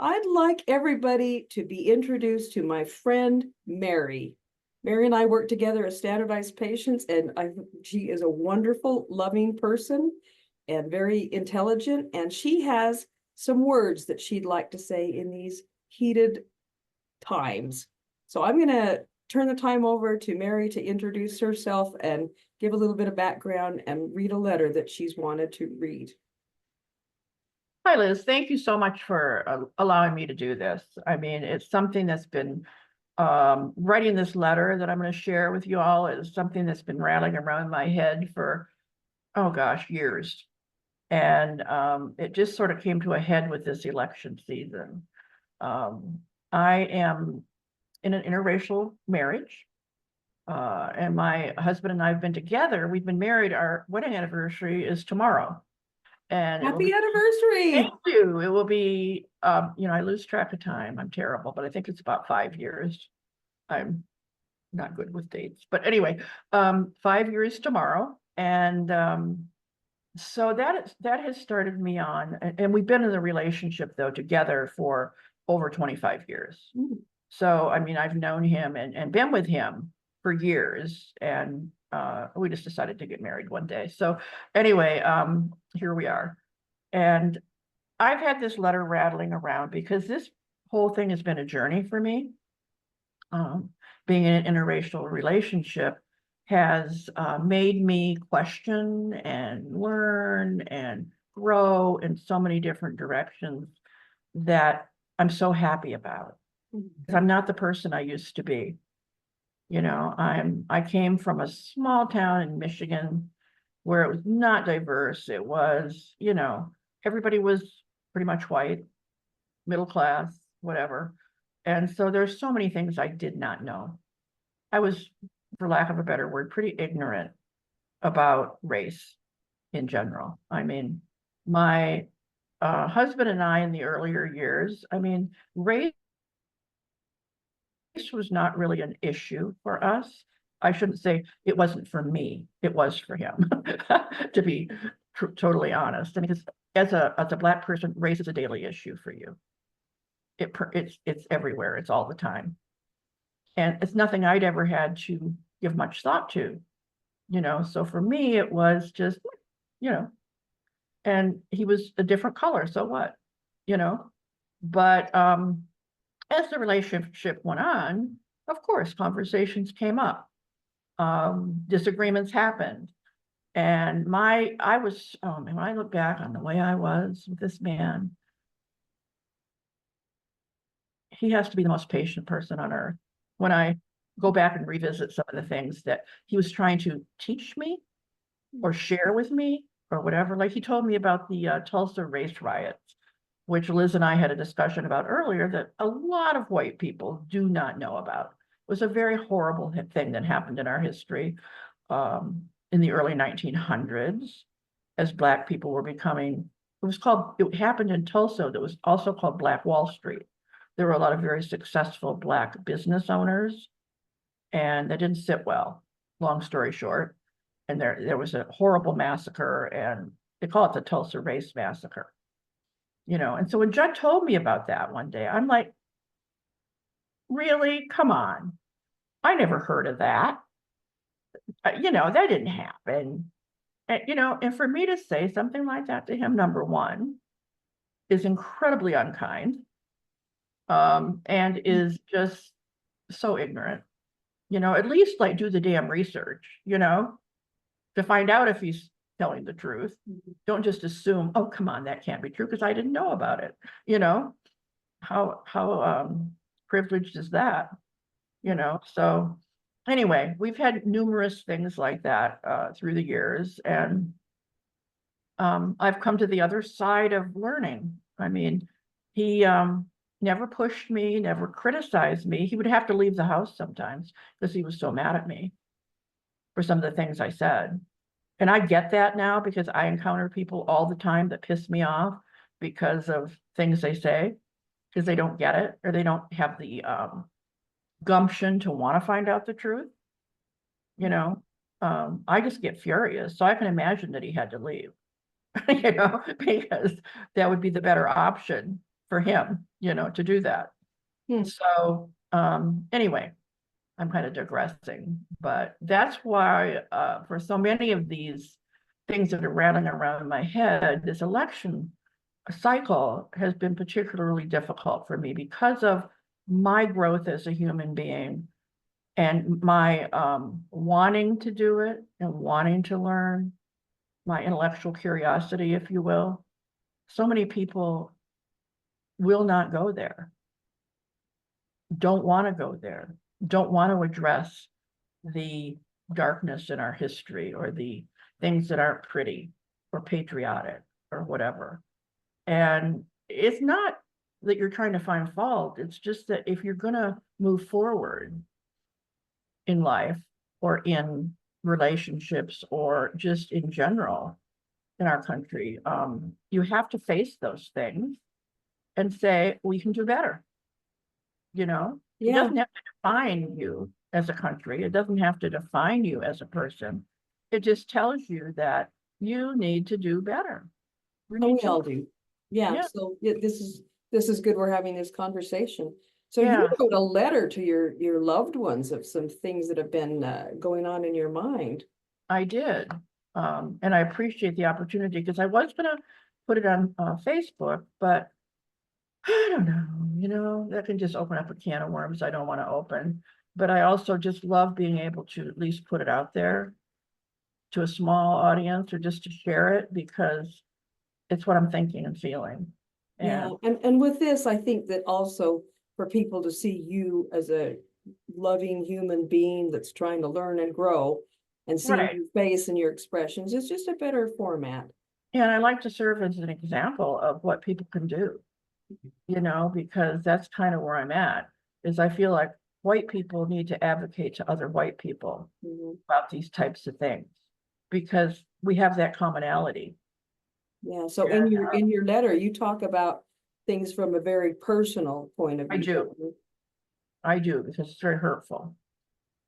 I'd like everybody to be introduced to my friend Mary. Mary and I work together as standardized patients, and she is a wonderful, loving person and very intelligent. And she has some words that she'd like to say in these heated times. So I'm going to turn the time over to Mary to introduce herself and give a little bit of background and read a letter that she's wanted to read. Hi, Liz. Thank you so much for allowing me to do this. I mean, it's something that's been writing this letter that I'm going to share with you all is something that's been rattling around my head for, oh gosh, years. And it just sort of came to a head with this election season. I am in an interracial marriage. And my husband and I have been together. We've been married. Our wedding anniversary is tomorrow. And Happy anniversary! Thank you. It will be, I lose track of time. I'm terrible, but I think it's about 5 years. I'm not good with dates, but anyway, 5 years tomorrow. And so that has started me on, and we've been in the relationship though together for over 25 years. So, I mean, I've known him and been with him for years, and we just decided to get married one day. So anyway, here we are. And I've had this letter rattling around because this whole thing has been a journey for me. Being in an interracial relationship has made me question and learn and grow in so many different directions that I'm so happy about. I'm not the person I used to be. I came from a small town in Michigan where it was not diverse. It was, everybody was pretty much white, middle class, whatever. And so there's so many things I did not know. I was, for lack of a better word, pretty ignorant about race in general. I mean, my husband and I in the earlier years, I mean, race was not really an issue for us. I shouldn't say it wasn't for me, it was for him, to be totally honest. And because as a Black person, race is a daily issue for you. It's everywhere, it's all the time. And it's nothing I'd ever had to give much thought to, so for me, it was just, and he was a different color, so what, but as the relationship went on, of course, conversations came up. Disagreements happened. And when I look back on the way I was with this man, he has to be the most patient person on earth. When I go back and revisit some of the things that he was trying to teach me or share with me or whatever, like he told me about the Tulsa race riots, which Liz and I had a discussion about earlier, that a lot of white people do not know about. It was a very horrible thing that happened in our history in the early 1900s, as Black people were becoming, it happened in Tulsa, that was also called Black Wall Street. There were a lot of very successful Black business owners, and that didn't sit well, long story short. And there was a horrible massacre, and they call it the Tulsa Race Massacre. And so when Judd told me about that one day, I'm like, really? Come on. I never heard of that. That didn't happen. And for me to say something like that to him, number one, is incredibly unkind, and is just so ignorant. At least like do the damn research, to find out if he's telling the truth. Don't just assume, oh, come on, that can't be true because I didn't know about it. How privileged is that? So anyway, we've had numerous things like that through the years, and I've come to the other side of learning. I mean, he never pushed me, never criticized me. He would have to leave the house sometimes because he was so mad at me for some of the things I said. And I get that now because I encounter people all the time that piss me off because of things they say, because they don't get it or they don't have the gumption to want to find out the truth. I just get furious. So I can imagine that he had to leave, because that would be the better option for him, to do that. Hmm. So, anyway, I'm kind of digressing, but that's why, for so many of these things that are rattling around my head, this election cycle has been particularly difficult for me because of my growth as a human being and my wanting to do it and wanting to learn, my intellectual curiosity, if you will. So many people will not go there, don't want to go there, don't want to address the darkness in our history or the things that aren't pretty or patriotic or whatever. And it's not that you're trying to find fault. It's just that if you're going to move forward in life or in relationships or just in general in our country, you have to face those things and say, we can do better. It Yeah. doesn't have to define you as a country. It doesn't have to define you as a person. It just tells you that you need to do better. We all do. Yeah. Yeah. So this is good. We're having this conversation. So you Yeah. wrote a letter to your loved ones of some things that have been going on in your mind. I did. And I appreciate the opportunity because I was going to put it on Facebook, but I don't know, that can just open up a can of worms I don't want to open. But I also just love being able to at least put it out there to a small audience or just to share it because it's what I'm thinking and feeling. Yeah. And And with this, I think that also for people to see you as a loving human being that's trying to learn and grow and see right. your face and your expressions, it's just a better format. And I like to serve as an example of what people can do, because that's kind of where I'm at, is I feel like white people need to advocate to other white people about these types of things because we have that commonality. Yeah. So And in your letter, you talk about things from a very personal point of view. I do because it's very hurtful.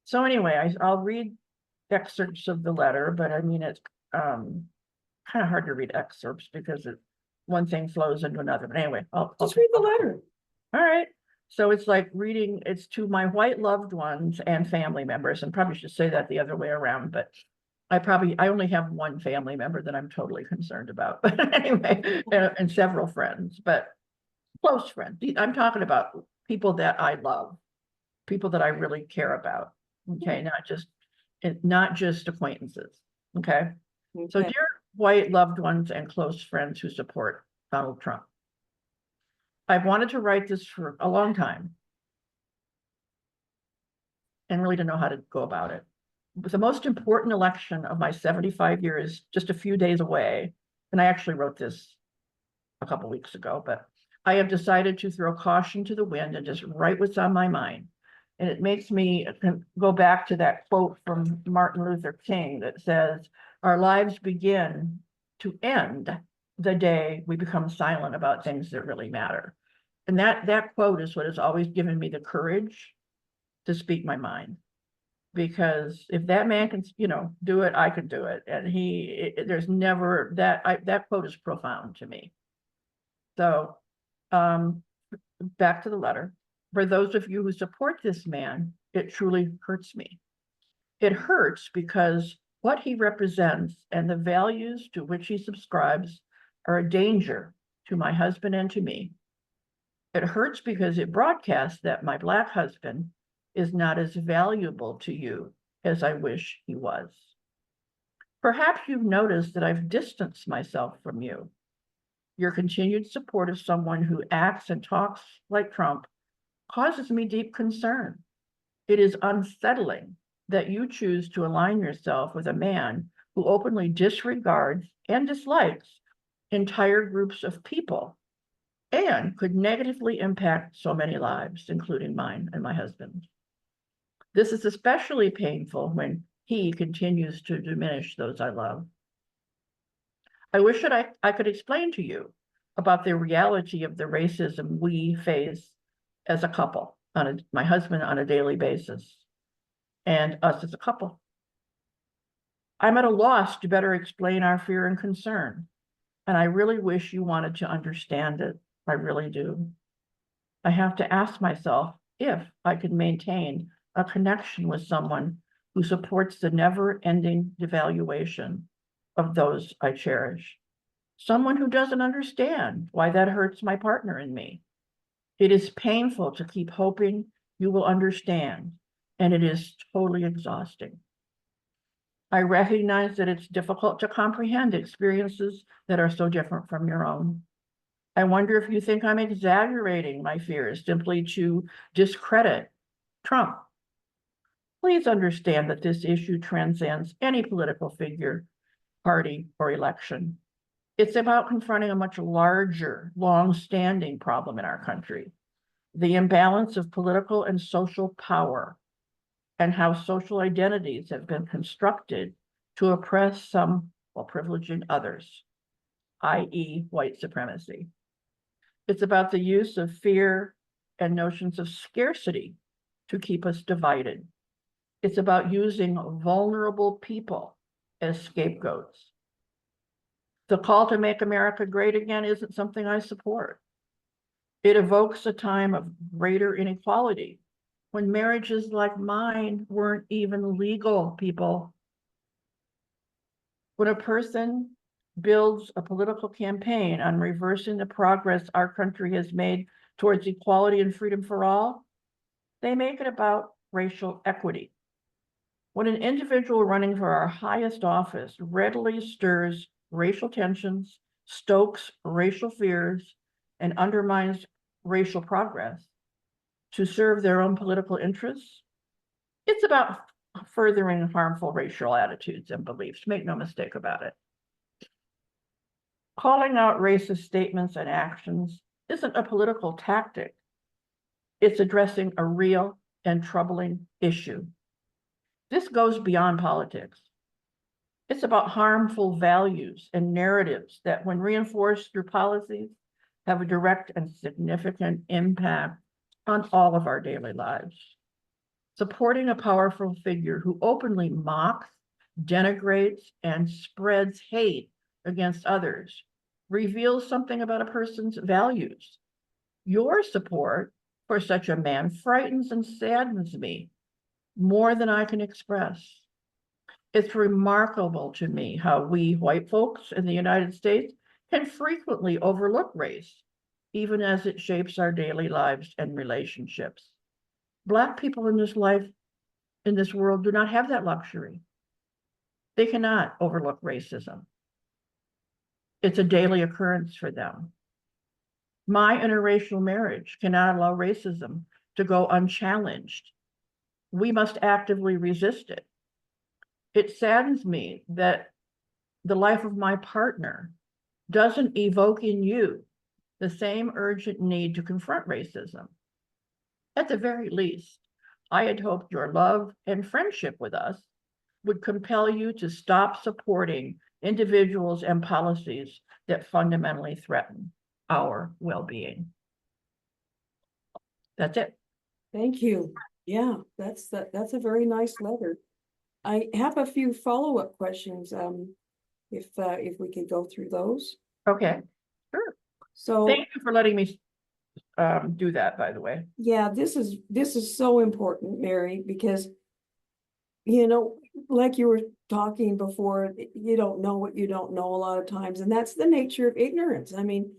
So anyway, I'll read excerpts of the letter, but I mean, it's kind of hard to read excerpts because one thing flows into another. But anyway, I'll Just read the letter. All right. So it's like reading, it's to my white loved ones and family members, and probably should say that the other way around, but I only have one family member that I'm totally concerned about. But anyway, and several friends, but close friends. I'm talking about people that I love, people that I really care about. Okay, not just acquaintances. Okay. So dear white loved ones and close friends who support Donald Trump, I've wanted to write this for a long time and really didn't know how to go about it. But the most important election of my 75 years, just a few days away, and I actually wrote this a couple weeks ago, but I have decided to throw caution to the wind and just write what's on my mind. And it makes me go back to that quote from Martin Luther King that says, our lives begin to end the day we become silent about things that really matter. And that quote is what has always given me the courage to speak my mind. Because if that man can, do it, I can do it. And there's never that quote is profound to me. So, back to the letter. For those of you who support this man, it truly hurts me. It hurts because what he represents and the values to which he subscribes are a danger to my husband and to me. It hurts because it broadcasts that my Black husband is not as valuable to you as I wish he was. Perhaps you've noticed that I've distanced myself from you. Your continued support of someone who acts and talks like Trump causes me deep concern. It is unsettling that you choose to align yourself with a man who openly disregards and dislikes entire groups of people and could negatively impact so many lives, including mine and my husband's. This is especially painful when he continues to diminish those I love. I wish that I could explain to you about the reality of the racism we face as a couple, my husband on a daily basis, and us as a couple. I'm at a loss to better explain our fear and concern, and I really wish you wanted to understand it. I really do. I have to ask myself if I could maintain a connection with someone who supports the never-ending devaluation of those I cherish. Someone who doesn't understand why that hurts my partner and me. It is painful to keep hoping you will understand, and it is totally exhausting. I recognize that it's difficult to comprehend experiences that are so different from your own. I wonder if you think I'm exaggerating my fears simply to discredit Trump. Please understand that this issue transcends any political figure, party, or election. It's about confronting a much larger, long-standing problem in our country, the imbalance of political and social power, and how social identities have been constructed to oppress some while privileging others, i.e. white supremacy. It's about the use of fear and notions of scarcity to keep us divided. It's about using vulnerable people as scapegoats. The call to make America great again isn't something I support. It evokes a time of greater inequality when marriages like mine weren't even legal, people. When a person builds a political campaign on reversing the progress our country has made towards equality and freedom for all, they make it about racial equity. When an individual running for our highest office readily stirs racial tensions, stokes racial fears, and undermines racial progress to serve their own political interests, it's about furthering harmful racial attitudes and beliefs. Make no mistake about it. Calling out racist statements and actions isn't a political tactic. It's addressing a real and troubling issue. This goes beyond politics. It's about harmful values and narratives that, when reinforced through policies, have a direct and significant impact on all of our daily lives. Supporting a powerful figure who openly mocks, denigrates, and spreads hate against others reveals something about a person's values. Your support for such a man frightens and saddens me more than I can express. It's remarkable to me how we white folks in the United States can frequently overlook race, even as it shapes our daily lives and relationships. Black people in this world do not have that luxury. They cannot overlook racism. It's a daily occurrence for them. My interracial marriage cannot allow racism to go unchallenged. We must actively resist it. It saddens me that the life of my partner doesn't evoke in you the same urgent need to confront racism. At the very least, I had hoped your love and friendship with us would compel you to stop supporting individuals and policies that fundamentally threaten our well-being. That's it. Thank you. Yeah, that's a very nice letter. I have a few follow-up questions, if we could go through those. Okay, sure. So, Thank you for letting me do that, by the way. yeah, this is so important, Mary, because, you know, like you were talking before, you don't know what you don't know a lot of times, and that's the nature of ignorance. I mean,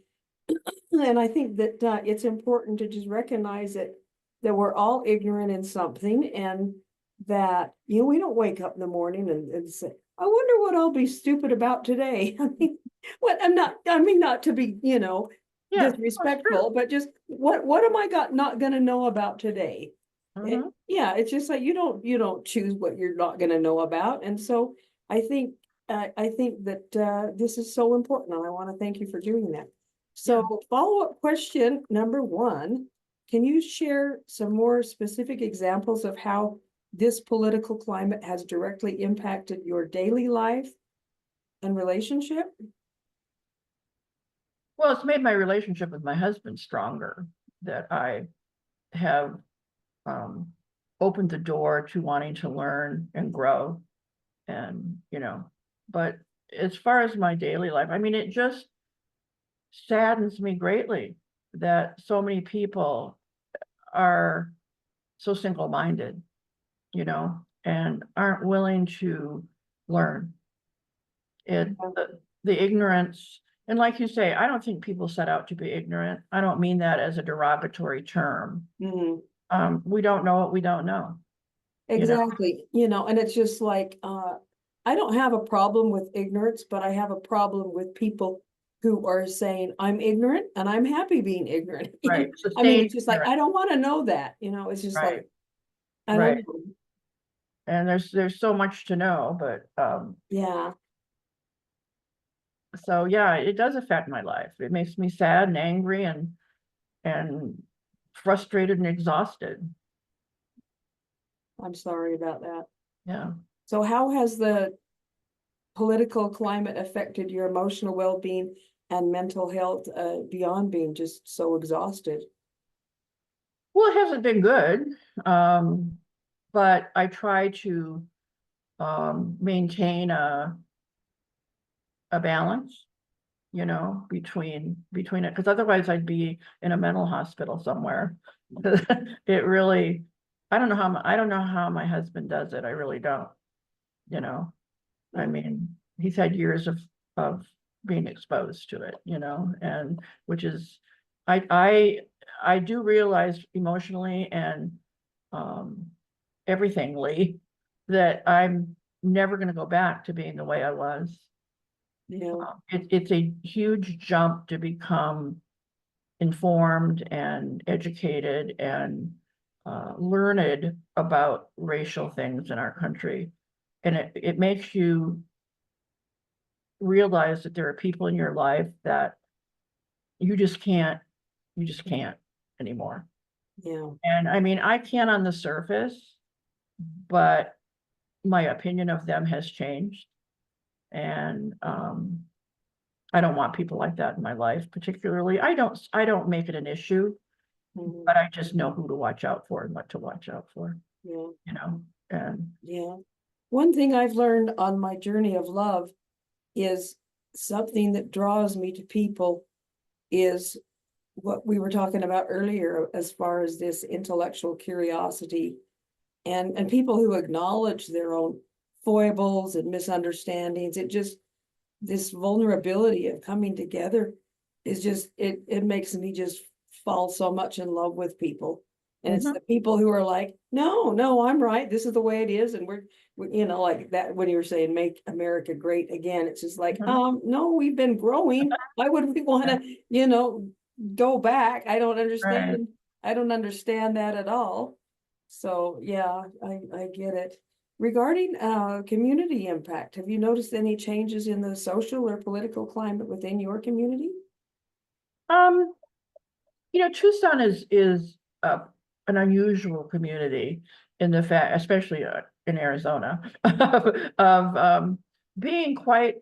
and I think that it's important to just recognize that we're all ignorant in something, and that, you know, we don't wake up in the morning and say, I wonder what I'll be stupid about today. I mean, not to be, you know, Yeah, disrespectful, but just what am I not gonna know about today? Mhm. Yeah, it's just like you don't choose what you're not gonna know about. And so I think that this is so important, and I want to thank you for doing that. So follow-up question number one, can you share some more specific examples of how this political climate has directly impacted your daily life and relationship? Well, it's made my relationship with my husband stronger, that I have opened the door to wanting to learn and grow. And, you know, but as far as my daily life, I mean, it just saddens me greatly that so many people are so single-minded, you know, and aren't willing to learn. The ignorance, and like you say, I don't think people set out to be ignorant. I don't mean that as a derogatory term. Mhm. We don't know what we don't know. You know? Exactly, and it's just like, I don't have a problem with ignorance, but I have a problem with people who are saying, I'm ignorant and I'm happy being ignorant. Right. I mean, Sustained it's just like, ignorance. I don't want to know that, it's just Right. like, I don't Right. know. And there's so much to know, but Yeah, so yeah, it does affect my life. It makes me sad and angry and frustrated and exhausted. I'm sorry about that. Yeah. So how has the political climate affected your emotional well-being and mental health, beyond being just so exhausted? Well, it hasn't been good. But I try to maintain a balance, you know, between it, because otherwise I'd be in a mental hospital somewhere. It really, I don't know how my husband does it. I really don't, you know. I mean, he's had years of being exposed to it, you know, and which is, I I I do realize emotionally and um everythingly that I'm never going to go back to being the way I was. Yeah, It's a huge jump to become informed and educated and learned about racial things in our country. And it makes you realize that there are people in your life that you just can't, you just can't anymore. yeah, And I mean, I can on the surface, but my opinion of them has changed. And I don't want people like that in my life, particularly. I don't make it an issue, mhm, but I just know who to watch out for and what to watch out for, yeah, you know. And yeah. One thing I've learned on my journey of love is something that draws me to people is what we were talking about earlier as far as this intellectual curiosity and people who acknowledge their own foibles and misunderstandings. It just, this vulnerability of coming together is just, it makes me just fall so much in love with people. And it's mhm, the people who are like, no, no, I'm right, this is the way it is, and like that, when you were saying make America great again, it's just like, mhm, no, we've been growing, why would we want yeah, to, go back? right. I don't understand that at all. So yeah, I get it. Regarding community impact, have you noticed any changes in the social or political climate within your community? Um, you know, Tucson is an unusual community in the fact, especially in Arizona, of being quite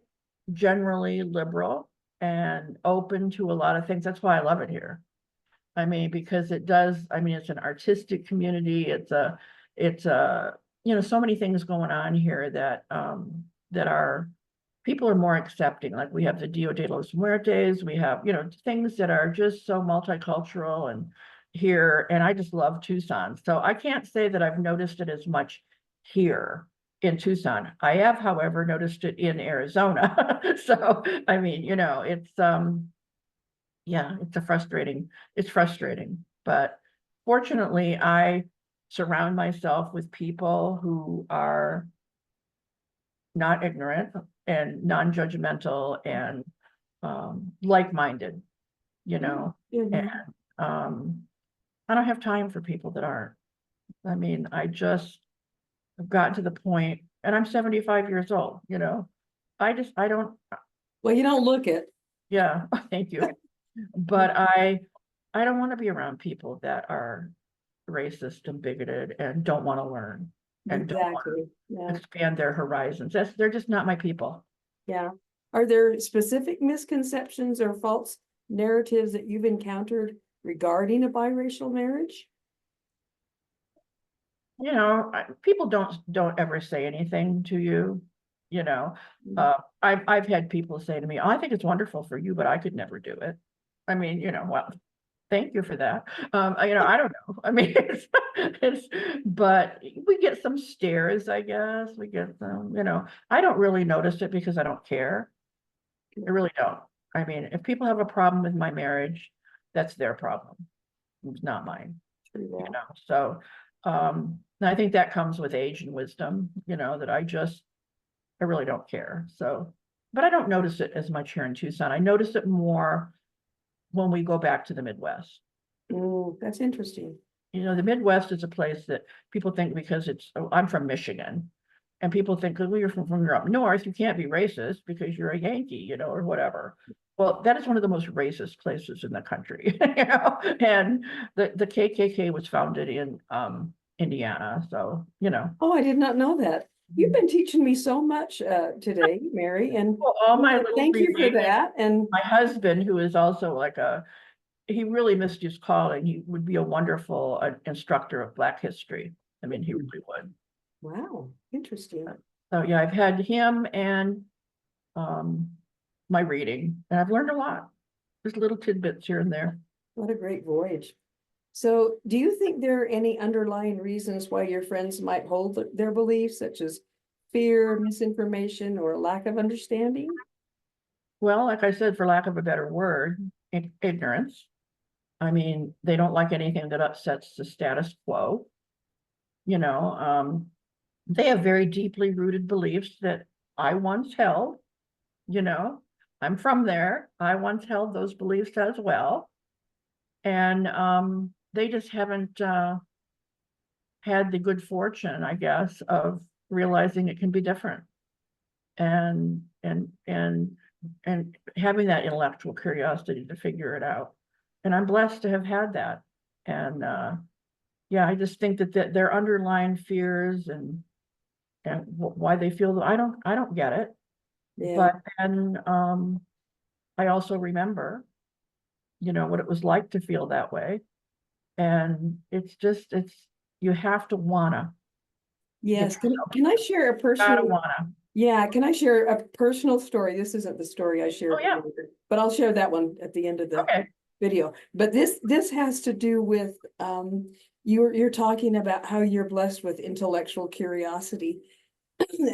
generally liberal and open to a lot of things. That's why I love it here. I mean, because it does, I mean, it's an artistic community. It's a, you know, so many things going on here that are, people are more accepting. Like we have the Dia de los Muertes, we have, you know, things that are just so multicultural and here, and I just love Tucson. So I can't say that I've noticed it as much here in Tucson. I have, however, noticed it in Arizona. So, I mean, you know, yeah, it's frustrating, but fortunately, I surround myself with people who are not ignorant and non-judgmental and like-minded, you know, and Mhm. um, I don't have time for people that aren't. I mean, I just have gotten to the point, and I'm 75 years old, you know. I don't, Well, you don't look it. yeah, thank you. But I don't want to be around people that are racist and bigoted and don't want to learn and don't want Exactly. to Yeah. expand their horizons. They're just not my people. Yeah. Are there specific misconceptions or false narratives that you've encountered regarding a biracial marriage? You know, people don't ever say anything to you, you know. Mm. I've had people say to me, "Oh, I think it's wonderful for you, but I could never do it." I mean, you know, well, Thank you for that. I don't know. I mean, but we get some stares, I guess. We get some, I don't really notice it because I don't care. I really don't. I mean, if people have a problem with my marriage, that's their problem. It's not mine, so, and I think that comes with age and wisdom, that I really don't care. So, but I don't notice it as much here in Tucson. I notice it more when we go back to the Midwest. Oh, that's interesting. The Midwest is a place that people think because I'm from Michigan. And people think, well, you're you're up north, you can't be racist because you're a Yankee, or whatever. Well, that is one of the most racist places in the country, and the KKK was founded in Indiana. So, Oh, I did not know that. You've been teaching me so much today, Mary, and well, all my little thank you for that. And my husband, who is also he really missed his calling. He would be a wonderful instructor of Black history. I mean, he really would. wow, interesting. So yeah, I've had him and my reading, and I've learned a lot. Just little tidbits here and there. What a great voyage. So do you think there are any underlying reasons why your friends might hold their beliefs, such as fear, misinformation, or lack of understanding? Well, like I said, for lack of a better word, ignorance. I mean, they don't like anything that upsets the status quo. They have very deeply rooted beliefs that I once held. I'm from there. I once held those beliefs as well. And they just haven't had the good fortune, I guess, of realizing it can be different. And having that intellectual curiosity to figure it out. And I'm blessed to have had that. And yeah, I just think that their underlying fears and why they feel, I don't get it. Yeah. But then I also remember, what it was like to feel that way. And you have to wanna. Yes. Can I share a Gotta personal? wanna. Yeah, can I share a personal story? This isn't the story I shared. Oh, yeah. earlier, but I'll share that one at the end of the Okay. video. But this has to do with you're talking about how you're blessed with intellectual curiosity.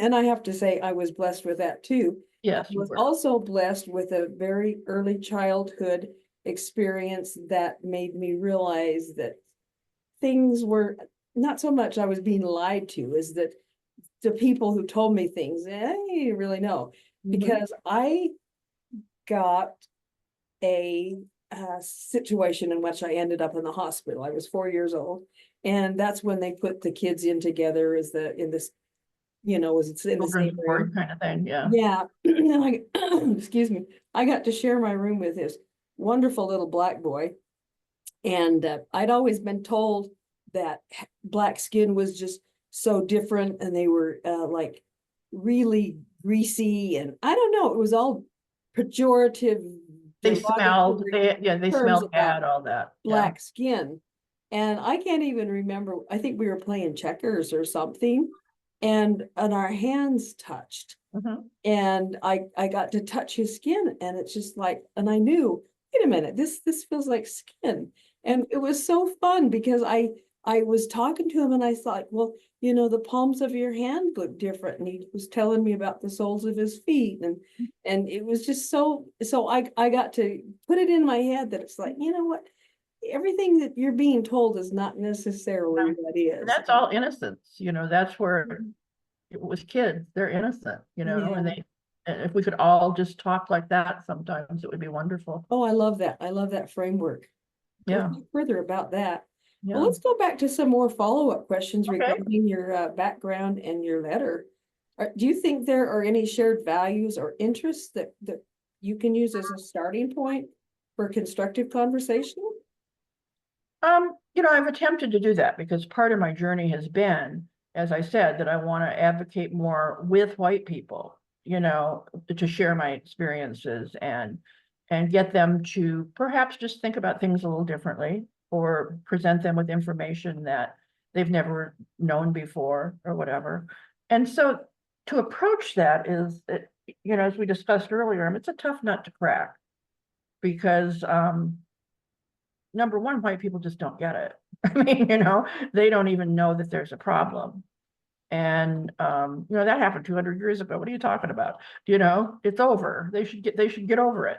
And I have to say I was blessed with that too. Yes, I you was were. also blessed with a very early childhood experience that made me realize that things were not so much I was being lied to, is that the people who told me things, you really know, because I got a situation in which I ended up in the hospital. I was 4 years old, and that's when they put the kids in together as in this, was it's in the same room kind of thing, yeah. Yeah, and excuse me, I got to share my room with this wonderful little black boy, and I'd always been told that black skin was just so different, and they were like really greasy, and I don't know, it was all pejorative. They smelled, they smelled bad, all that. Black skin. And I can't even remember, I think we were playing checkers or something, and our hands touched. And I got to touch his skin, and it's just like, and I knew, wait a minute, this feels like skin. And it was so fun because I was talking to him, and I thought, well, the palms of your hand look different. And he was telling me about the soles of his feet. And it was just so I got to put it in my head that it's like, you know what? Everything that you're being told is not necessarily what is. That's all innocence, that's where it was kids, they're innocent, and if we could all just talk like that, sometimes it would be wonderful. Oh, I love that. I love that framework. Yeah. Further about that. Yeah. Well, let's go back to some more follow-up questions regarding your background and your letter. Do you think there are any shared values or interests that you can use as a starting point for constructive conversation? I've attempted to do that because part of my journey has been, as I said, that I want to advocate more with white people, to share my experiences and get them to perhaps just think about things a little differently, or present them with information that they've never known before or whatever. And so to approach that is, as we discussed earlier, it's a tough nut to crack because number one, white people just don't get it. I mean, they don't even know that there's a problem. And, that happened 200 years ago. What are you talking about? It's over. They should get over it,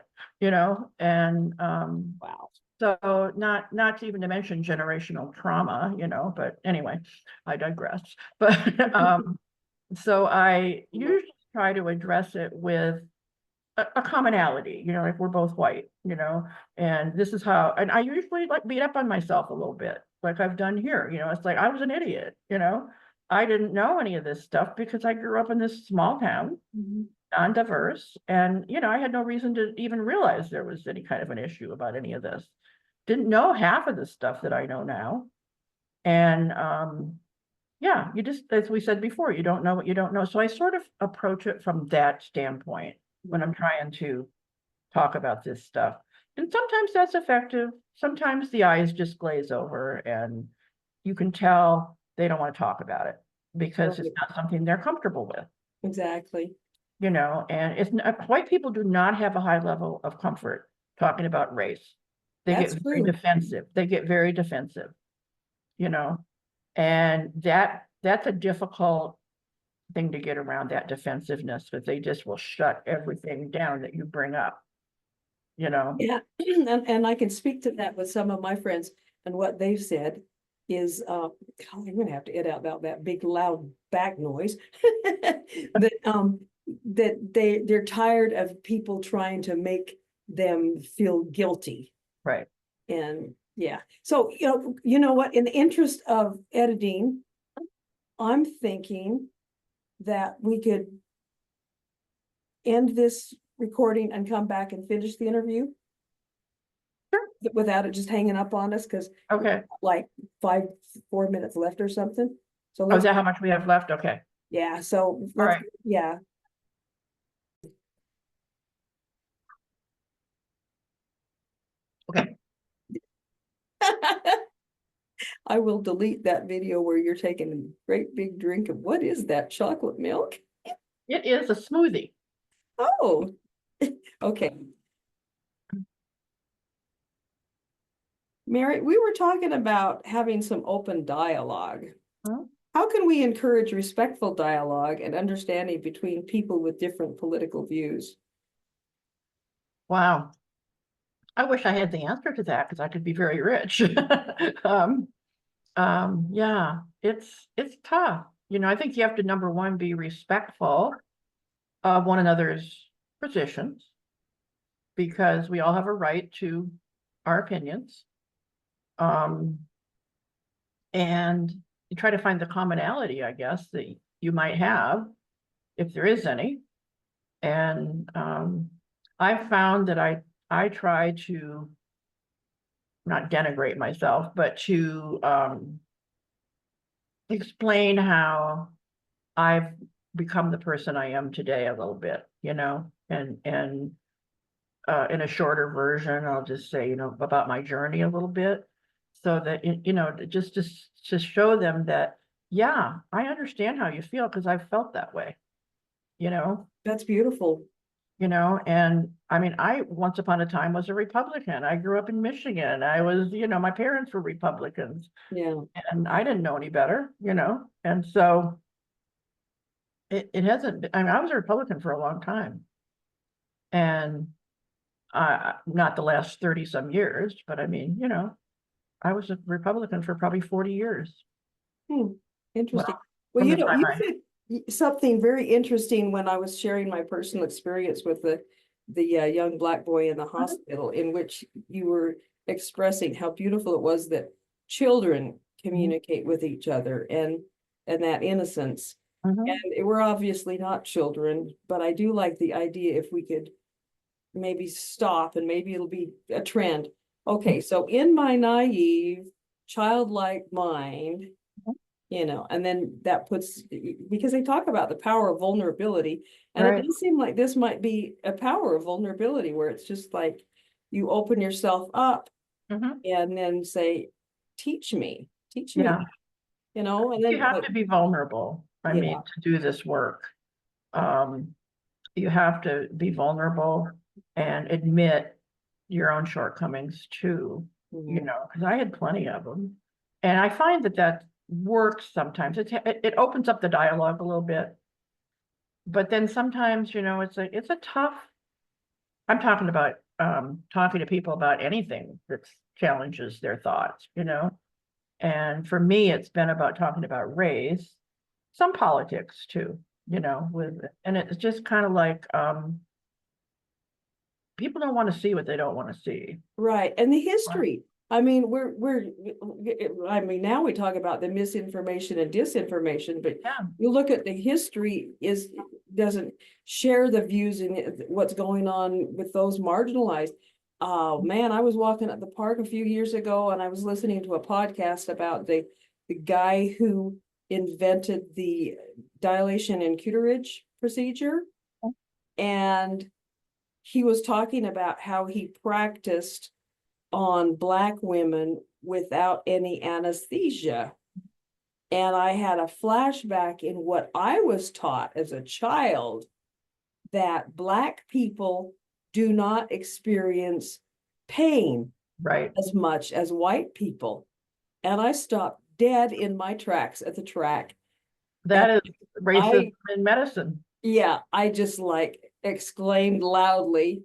and, Wow. so not even to mention generational trauma, but anyway, I digress. But, so I usually try to address it with a commonality, like we're both white, and this is how, and I usually like beat up on myself a little bit, like I've done here, it's like I was an idiot, I didn't know any of this stuff because I grew up in this small town, non-diverse, and I had no reason to even realize there was any kind of an issue about any of this. Didn't know half of the stuff that I know now. And yeah, you just, as we said before, you don't know what you don't know. So I sort of approach it from that standpoint when I'm trying to talk about this stuff. And sometimes that's effective. Sometimes the eyes just glaze over and you can tell they don't want to talk about it because it's not something they're comfortable with. Exactly. And it's white people do not have a high level of comfort talking about race. They That's get very true. defensive. They get very defensive, and that's a difficult thing to get around, that defensiveness, because they just will shut everything down that you bring up, Yeah, and I can speak to that with some of my friends, and what they've said is, God, I'm gonna have to edit out that big loud back noise. That they're tired of people trying to make them feel guilty. Right. And yeah, so you know what, in the interest of editing, I'm thinking that we could end this recording and come back and finish the interview. Sure. Without it just hanging up on us, because Okay. like 4 minutes left or something. So Oh, is let's, that how much we have left? Okay. yeah, so All let's, right. yeah. Okay. I will delete that video where you're taking a great big drink of, what is that, chocolate milk? It is a smoothie. Oh, okay. Mary, we were talking about having some open dialogue. Huh? How can we encourage respectful dialogue and understanding between people with different political views? Wow. I wish I had the answer to that because I could be very rich. um, yeah, it's tough. I think you have to, number one, be respectful of one another's positions because we all have a right to our opinions. And you try to find the commonality, I guess, that you might have, if there is any. And I've found that I try to not denigrate myself, but to explain how I've become the person I am today a little bit, and in a shorter version, I'll just say, about my journey a little bit, so that, just to show them that, yeah, I understand how you feel because I've felt that way, That's beautiful. and I mean, I once upon a time was a Republican. I grew up in Michigan. I was, my parents were Republicans. Yeah. And I didn't know any better, and so it hasn't been, I mean, I was a Republican for a long time. And not the last 30 some years, but I mean, I was a Republican for probably 40 years. Interesting. Well, Well, from the you time said something very interesting when I was sharing my personal experience with the young Black boy in the hospital, in which you were expressing how beautiful it was that children communicate with each other, and that innocence. Mhm. And we're obviously not children, but I do like the idea, if we could maybe stop, and maybe it'll be a trend. Okay, so in my naive, childlike mind, and then that puts, because they talk about the power of vulnerability, and Right. it does seem like this might be a power of vulnerability, where it's just like you open yourself up Mhm. and then say, teach me, Yeah, and you then, have to be vulnerable. I yeah, mean, to do this work, you have to be vulnerable and admit your own shortcomings too. you Mhm. know, because I had plenty of them. And I find that that works sometimes. It opens up the dialogue a little bit. But then sometimes, you know, it's a tough, I'm talking about talking to people about anything that challenges their thoughts, you know. And for me, it's been about talking about race, some politics too, you know, and it's just kind of like people don't want to see what they don't want to see. Right, and the Right. history. I mean, I mean, now we talk about the misinformation and disinformation, but Yeah, you look at the history doesn't share the views in what's going on with those marginalized. Oh man, I was walking at the park a few years ago and I was listening to a podcast about the guy who invented the dilation and curettage procedure. And he was talking about how he practiced on Black women without any anesthesia. And I had a flashback in what I was taught as a child, that Black people do not experience pain right. as much as white people. And I stopped dead in my tracks at the track. And That is racism I, in medicine. yeah, I just like exclaimed loudly.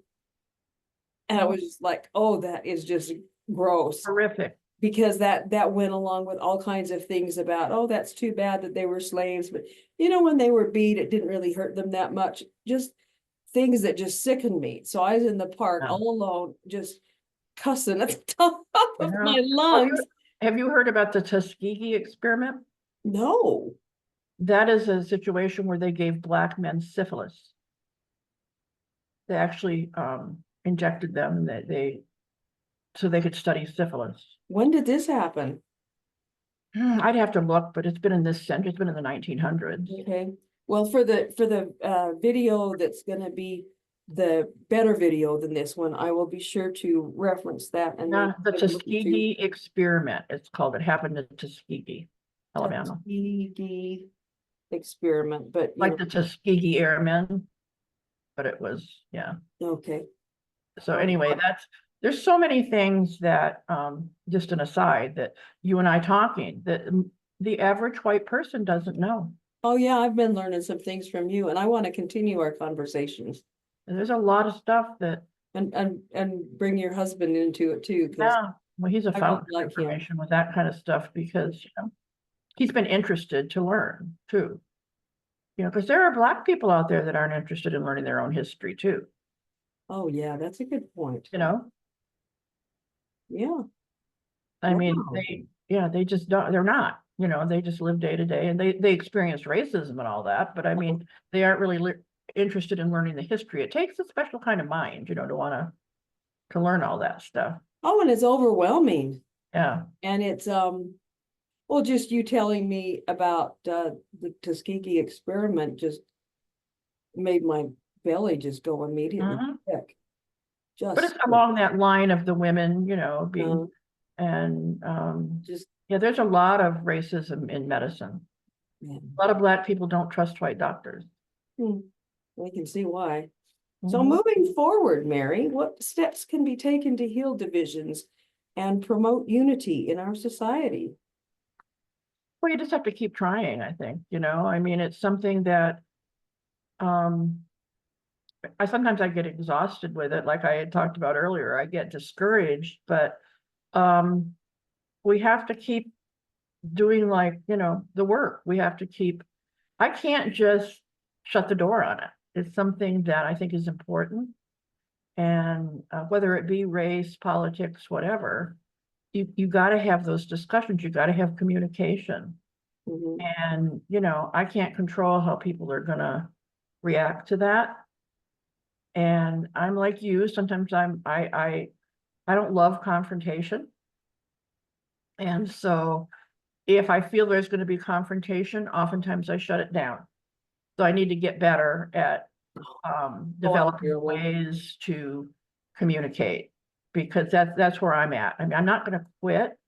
And I Well, was just like, oh, that is just gross. horrific. Because that went along with all kinds of things about, oh, that's too bad that they were slaves. But you know, when they were beat, it didn't really hurt them that much. Just things that just sickened me. So I was in the park Yeah. all alone, just cussing at the top You of know, my well, lungs. have you heard about the Tuskegee experiment? No. That is a situation where they gave Black men syphilis. They actually injected them and so they could study syphilis. When did this happen? I'd have to look, but it's been in this century, it's been in the 1900s. Okay. Well, for the video that's gonna be the better video than this one, I will be sure to reference that and Yeah, maybe the give a look to Tuskegee experiment, it's called. It happened in Tuskegee, Alabama. Tuskegee experiment, but you Like know, the Tuskegee Airmen, but it was, yeah. okay. So anyway, there's so many things that, just an aside, that you and I talking, that the average white person doesn't know. Oh yeah, I've been learning some things from you and I want to continue our conversations And there's a lot of stuff that, and bring your husband into it too, because yeah, well, he's a I really fountain of like him. information with that kind of stuff because, you know, he's been interested to learn too. You know, because there are Black people out there that aren't interested in learning their own history too, Oh yeah, that's a good point. you know? Yeah. I mean, Wow. yeah, they just don't, they're not, you know, they just live day to day and they experience racism and all that, but I mean, they aren't really interested in learning the history. It takes a special kind of mind, you know, to learn all that stuff. Oh, and it's overwhelming. Yeah. And it's well, just you telling me about the Tuskegee experiment just made my belly just go immediately Mhm. sick. But Just it's along that line of the women, you know, being, uh, and, just yeah, there's a lot of racism in medicine. man. A lot of Black people don't trust white doctors. Hmm. We can see why. So Mhm. moving forward, Mary, what steps can be taken to heal divisions and promote unity in our society? Well, you just have to keep trying, I think, you know, I mean, it's something that, um, I sometimes I get exhausted with it, like I had talked about earlier, I get discouraged, but, um, we have to keep doing, like, you know, the work. We have to keep, I can't just shut the door on it. It's something that I think is important. And whether it be race, politics, whatever, you got to have those discussions. You got to have communication. Mhm. And, you know, I can't control how people are going to react to that. And I'm like you, sometimes I don't love confrontation. And so if I feel there's going to be confrontation, oftentimes I shut it down. So I need to get better at Oh, I'm developing terrible. ways to communicate, because that's where I'm at. I mean, I'm not going to quit,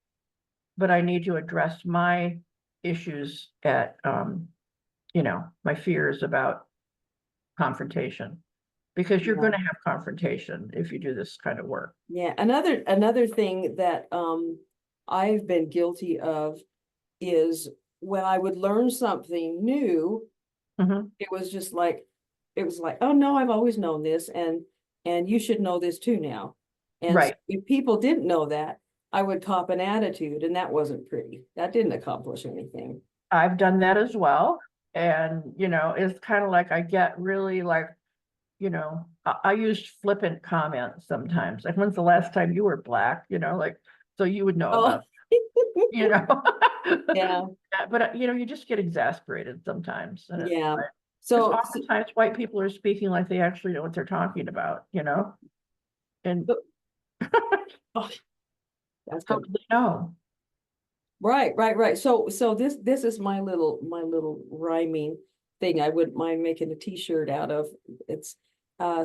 but I need to address my issues at, you know, my fears about confrontation. because you're Yeah. going to have confrontation if you do this kind of work. Yeah, another thing that I've been guilty of is when I would learn something new, Mhm. it was just like oh no, I've always known this, and you should know this too now. And so Right. if people didn't know that, I would cop an attitude, and that wasn't pretty. That didn't accomplish anything. I've done that as well. And, it's kind of like I get really like, I use flippant comments sometimes. Like, when's the last time you were black? Like, so you would know Oh, about, you know. yeah, But, you just get exasperated sometimes. And it's yeah. like, because So, oftentimes white people are speaking like they actually know what they're talking about. And oh, that's how good. do they know? Right. So this is my little rhyming thing. I wouldn't mind making a t-shirt out of. It's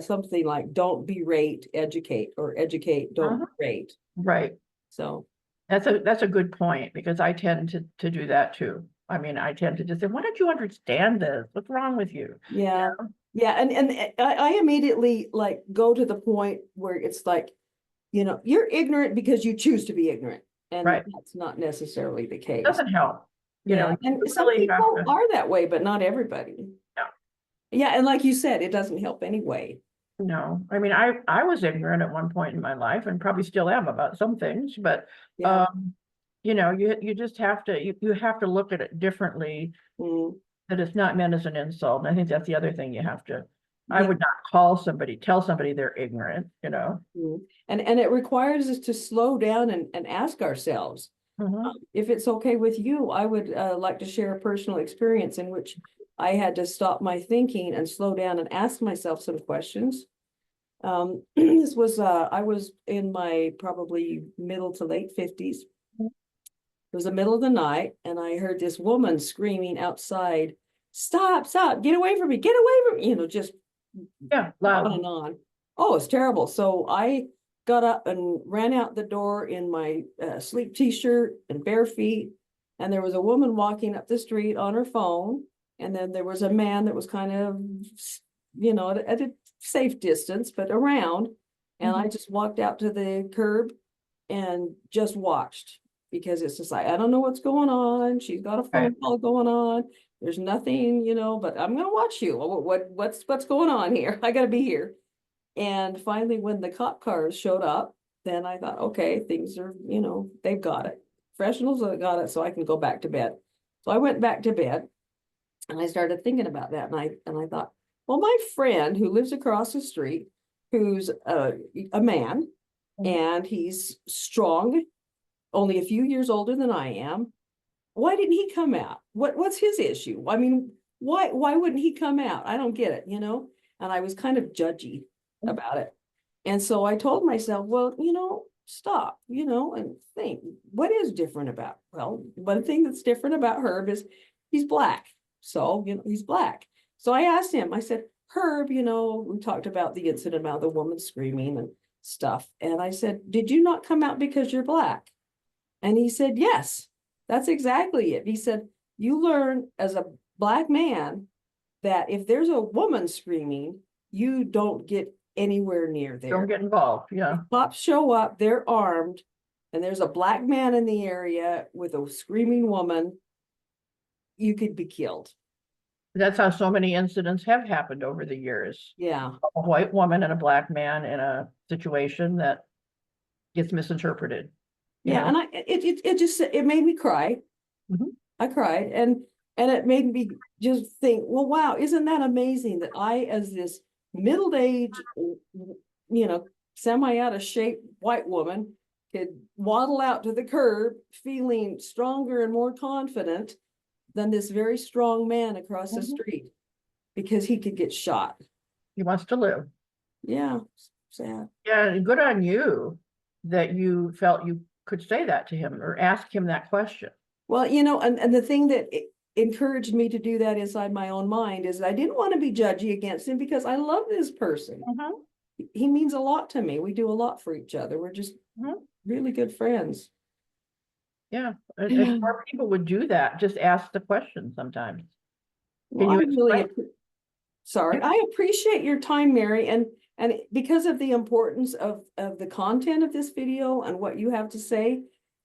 something like don't berate, educate, or educate, don't Uh-huh. berate. Right. So That's a good point, because I tend to do that too. I mean, I tend to just say, why don't you understand this? What's wrong with you? yeah. Yeah, and I immediately like go to the point where it's like, you're ignorant because you choose to be ignorant. And Right. that's not necessarily the case. Doesn't help. Yeah. You And some really have people to. are that way, but not everybody. No, Yeah, and like you said, it doesn't help anyway. no. I mean, I was ignorant at one point in my life, and probably still am about some things, but Yeah. you just have to you have to look at it differently, Mm. that it's not meant as an insult. And I think that's the other thing you have to. I Yeah. would not tell somebody they're ignorant. Mm. And it requires us to slow down and ask ourselves, Mhm. if it's okay with you. I would like to share a personal experience in which I had to stop my thinking and slow down and ask myself some questions. This was I was in my probably middle to late 50s. It was the middle of the night, and I heard this woman screaming outside, stop, get away from me, get away from me, just Yeah, on loud. and on. Oh, it's terrible. So I got up and ran out the door in my sleep t-shirt and bare feet. And there was a woman walking up the street on her phone. And then there was a man that was kind of, at a safe distance, but around. And I Mhm. just walked out to the curb and just watched, because it's just like, I don't know what's going on. She's got a Right. phone call going on. There's nothing, but I'm gonna watch you. What's going on here? I gotta be here. And finally, when the cop cars showed up, then I thought, okay, things are, they've got it. Professionals have got it, so I can go back to bed. So I went back to bed, and I started thinking about that. And I thought, well, my friend who lives across the street, who's a man, Mhm. and he's strong, only a few years older than I am. Why didn't he come out? What's his issue? I mean, why wouldn't he come out? I don't get it. And I was kind of judgy about it. And so I told myself, well, stop, and think, what is different about? Well, one thing that's different about Herb is he's black. So, he's black. So I asked him, I said, Herb, we talked about the incident about the woman screaming and stuff. And I said, did you not come out because you're black? And he said, yes, that's exactly it. He said, you learn as a black man that if there's a woman screaming, you don't get anywhere near Don't there. get involved. Yeah. Cops show up, they're armed, and there's a black man in the area with a screaming woman, you could be killed. That's how so many incidents have happened over the years. Yeah. A white woman and a black man in a situation that gets misinterpreted, you Yeah. know? And it made me cry. Mhm. I cried, and it made me just think, well, wow, isn't that amazing that I, as this middle-aged, semi out of shape white woman, could waddle out to the curb feeling stronger and more confident than this very strong man across the Mhm. street, because he could get shot. He wants to live. Yeah, sad. Yeah, and good on you that you felt you could say that to him or ask him that question. Well, and the thing that encouraged me to do that inside my own mind is I didn't want to be judgy against him, because I love this person. Mhm. He means a lot to me. We do a lot for each other. We're just Mhm. really good friends. Yeah, and if more people would do that, just ask the question sometimes. Well, Can I you really, explain? Sorry, I appreciate your time, Mary, and because of the importance of the content of this video and what you have to say,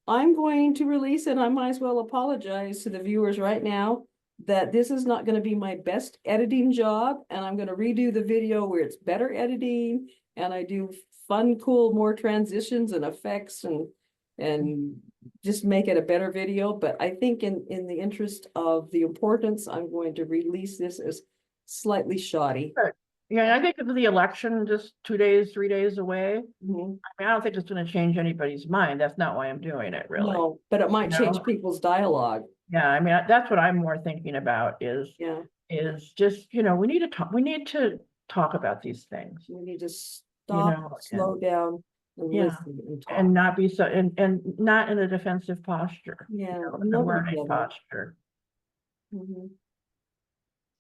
I'm going to release it. I might as well apologize to the viewers right now that this is not going to be my best editing job, and I'm going to redo the video where it's better editing and I do fun, cool, more transitions and effects and just make it a better video. But I think in the interest of the importance, I'm going to release this as slightly shoddy. Right. Yeah, I think of the election just 2 days, 3 days away. Mhm. I mean, I don't think it's gonna change anybody's mind. That's not why I'm doing it, really. No, but it might change No. people's dialogue. Yeah, I mean, that's what I'm more thinking about Yeah, is just, we need to talk about these things, we need to stop, slow down, and yeah, listen and talk. and not be so, and not in a defensive posture. Yeah, In a love learning each other. posture. Mhm.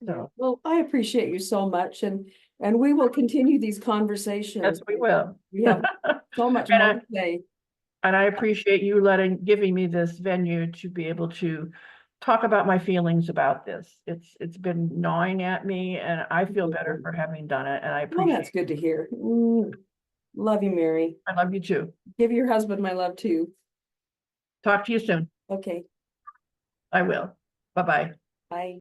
Yeah, So, well, I appreciate you so much, and we will continue these conversations. yes, we will. We have so much And more to say. And I appreciate you giving me this venue to be able to talk about my feelings about this. It's been gnawing at me, and I feel better for having done it, and I Well, that's appreciate good to hear. Love you, Mary. I love you too. Give your husband my love too. Talk to you soon. Okay, I will. Bye-bye. bye.